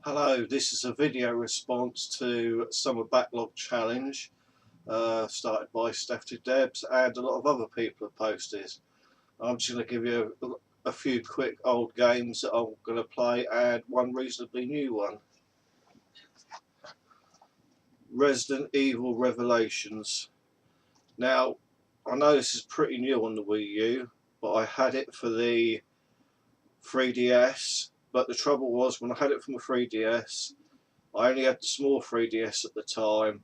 Hello, this is a video response to Summer Backlog Challenge started by Stephanie Debs and a lot of other people have posted. I'm just going to give you a few quick old games that I'm going to play and one reasonably new one. Resident Evil Revelations. Now, I know this is pretty new on the Wii U, but I had it for the 3DS, but the trouble was when I had it from the 3DS, I only had the small 3DS at the time,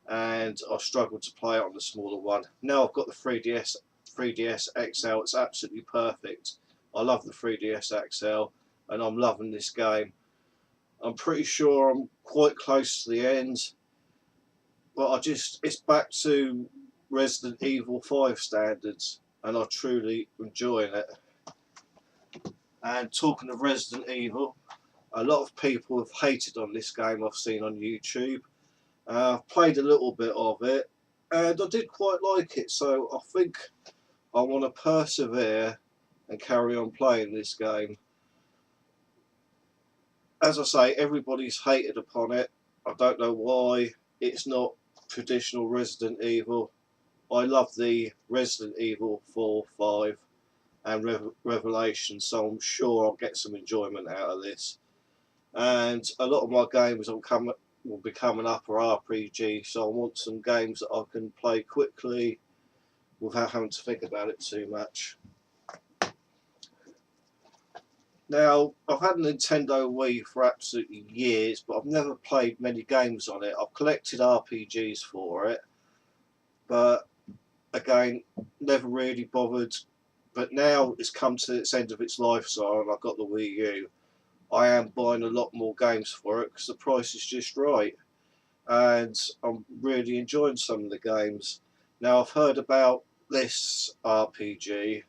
and I struggled to play it on the smaller one. Now I've got the 3DS XL. It's absolutely perfect. I love the 3DS XL, and I'm loving this game. I'm pretty sure I'm quite close to the end, but it's back to Resident Evil 5 standards, and I'm truly enjoying it. And talking of Resident Evil, a lot of people have hated on this game I've seen on YouTube. I've played a little bit of it and I did quite like it, so I think I want to persevere and carry on playing this game. As I say, everybody's hated upon it. I don't know why. It's not traditional Resident Evil. I love the Resident Evil 4, 5 and Revelation, so I'm sure I'll get some enjoyment out of this. And a lot of my games will be coming up are RPG, so I want some games that I can play quickly without having to think about it too much. Now, I've had a Nintendo Wii for absolutely years, but I've never played many games on it. I've collected RPGs for it, but again, never really bothered. But now it's come to its end of its life cycle and I've got the Wii U. I am buying a lot more games for it because the price is just right, and I'm really enjoying some of the games. Now I've heard about this RPG,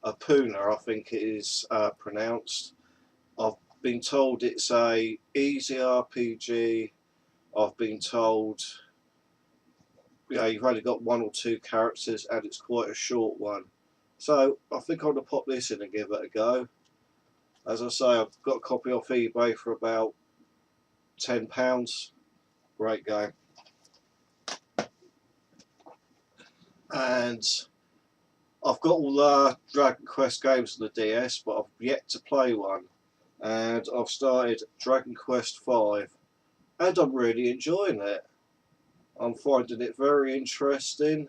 Apuna I think it is pronounced. I've been told it's a easy RPG. I've been told you've only got one or two characters and it's quite a short one. So I think I'm going to pop this in and give it a go. As I say, I've got a copy off eBay for about £10. Great game. And I've got all the Dragon Quest games on the DS, but I've yet to play one. And I've started Dragon Quest 5, and I'm really enjoying it. I'm finding it very interesting,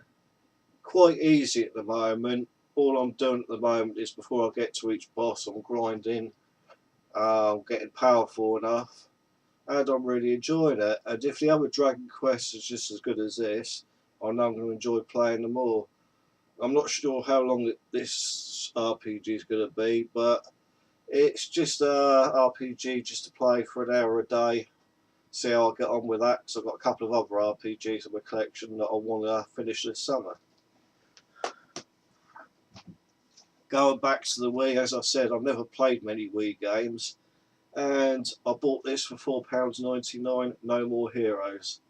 quite easy at the moment. All I'm doing at the moment is before I get to each boss, I'm grinding, getting powerful enough, and I'm really enjoying it. And if the other Dragon Quest is just as good as this, I know I'm going to enjoy playing them more. I'm not sure how long this RPG is going to be, but it's just a RPG just to play for an hour a day. See how I get on with that, because I've got a couple of other RPGs in my collection that I want to finish this summer. Going back to the Wii, as I said, I've never played many Wii games, and I bought this for £4.99, No More Heroes.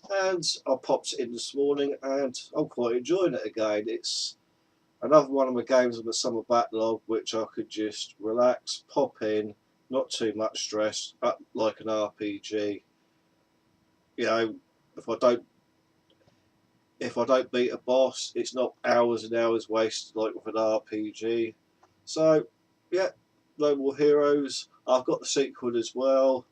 And I popped it in this morning and I'm quite enjoying it again. It's another one of my games of the summer backlog which I could just relax, pop in, not too much stress, like an RPG. You know, if I don't beat a boss, it's not hours and hours wasted like with an RPG. So yeah, No More Heroes. I've got the sequel as well,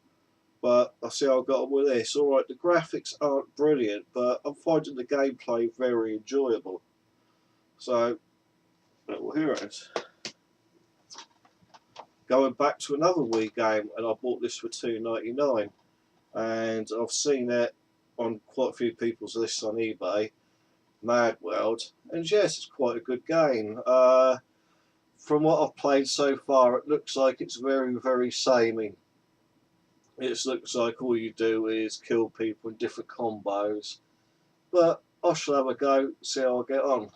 but I see how I got on with this. Alright, the graphics aren't brilliant, but I'm finding the gameplay very enjoyable. So, No More Heroes. Going back to another Wii game, and I bought this for £2.99, and I've seen it on quite a few people's lists on eBay, Mad World, and yes, it's quite a good game. From what I've played so far, it looks like it's very, very samey. It looks like all you do is kill people in different combos, but I shall have a go, see how I get on.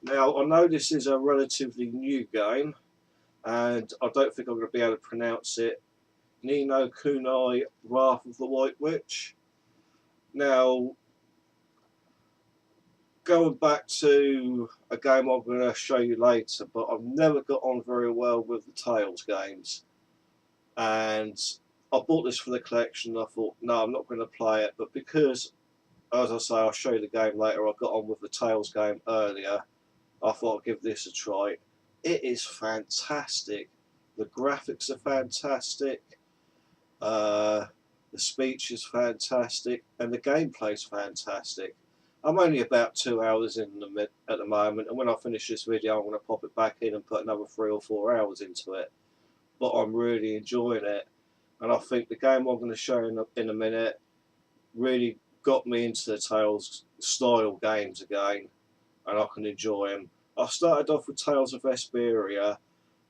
Now, I know this is a relatively new game, and I don't think I'm going to be able to pronounce it. Ni no Kuni Wrath of the White Witch. Now, going back to a game I'm going to show you later, but I've never got on very well with the Tales games. And I bought this for the collection. I thought, no, I'm not going to play it. But because, as I say, I'll show you the game later, I got on with the Tales game earlier. I thought I'd give this a try. It is fantastic. The graphics are fantastic. Uh, the speech is fantastic, and the gameplay is fantastic. I'm only about 2 hours in at the moment, and when I finish this video, I'm going to pop it back in and put another 3 or 4 hours into it. But I'm really enjoying it, and I think the game I'm going to show in a minute really got me into the Tales style games again, and I can enjoy them. I started off with Tales of Vesperia,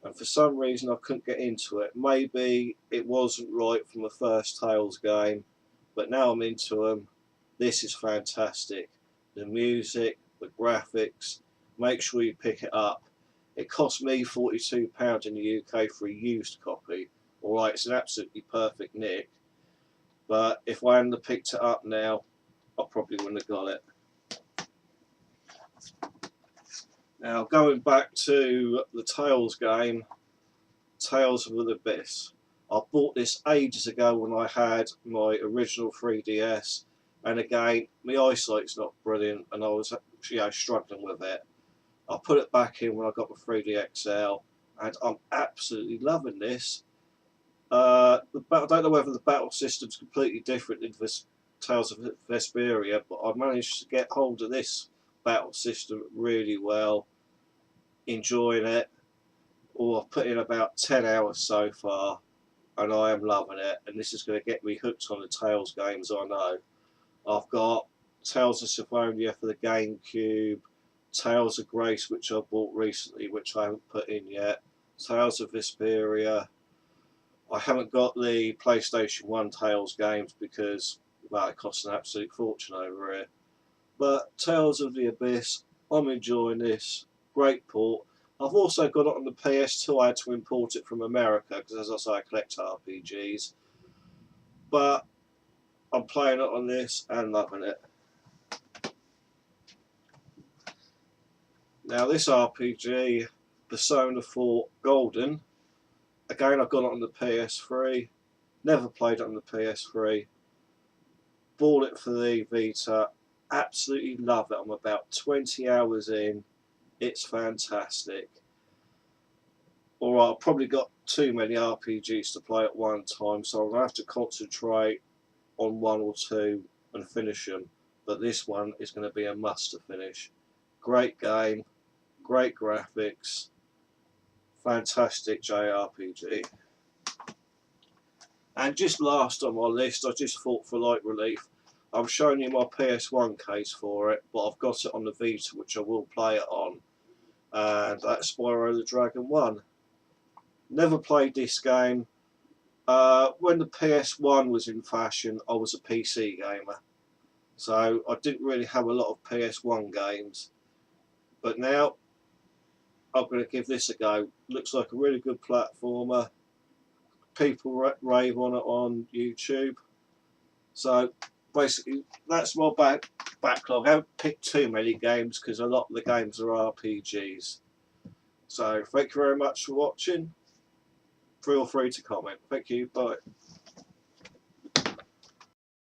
and for some reason I couldn't get into it. Maybe it wasn't right from the first Tales game, but now I'm into them. This is fantastic. The music, the graphics, make sure you pick it up. It cost me £42 in the UK for a used copy. Alright, it's an absolutely perfect nick, but if I hadn't picked it up now, I probably wouldn't have got it. Now, going back to the Tales game, Tales of the Abyss. I bought this ages ago when I had my original 3DS, and again, my eyesight's not brilliant, and I was struggling with it. I put it back in when I got my 3DXL, and I'm absolutely loving this. I don't know whether the battle system's completely different in this Tales of Vesperia, but I managed to get hold of this battle system really well, enjoying it. I've put in about 10 hours so far, and I am loving it, and this is going to get me hooked on the Tales games, I know. I've got Tales of Symphonia for the GameCube, Tales of Grace, which I bought recently, which I haven't put in yet, Tales of Vesperia. I haven't got the PlayStation 1 Tales games because, well, it costs an absolute fortune over here. But Tales of the Abyss, I'm enjoying this. Great port. I've also got it on the PS2. I had to import it from America because, as I say, I collect RPGs. But I'm playing it on this and loving it. Now, this RPG, Persona 4 Golden, again, I've got it on the PS3. Never played it on the PS3. Bought it for the Vita. Absolutely love it. I'm about 20 hours in. It's fantastic. Alright, I've probably got too many RPGs to play at one time, so I'm going to have to concentrate on one or two and finish them. But this one is going to be a must to finish. Great game, great graphics, fantastic JRPG. And just last on my list, I just thought for light relief, I'm showing you my PS1 case for it, but I've got it on the Vita, which I will play it on. And that's Spyro the Dragon 1. Never played this game. When the PS1 was in fashion, I was a PC gamer. So I didn't really have a lot of PS1 games. But now, I'm going to give this a go. Looks like a really good platformer. People rave on it on YouTube. So basically, that's my backlog. I haven't picked too many games because a lot of the games are RPGs. So thank you very much for watching. Feel free to comment. Thank you. Bye.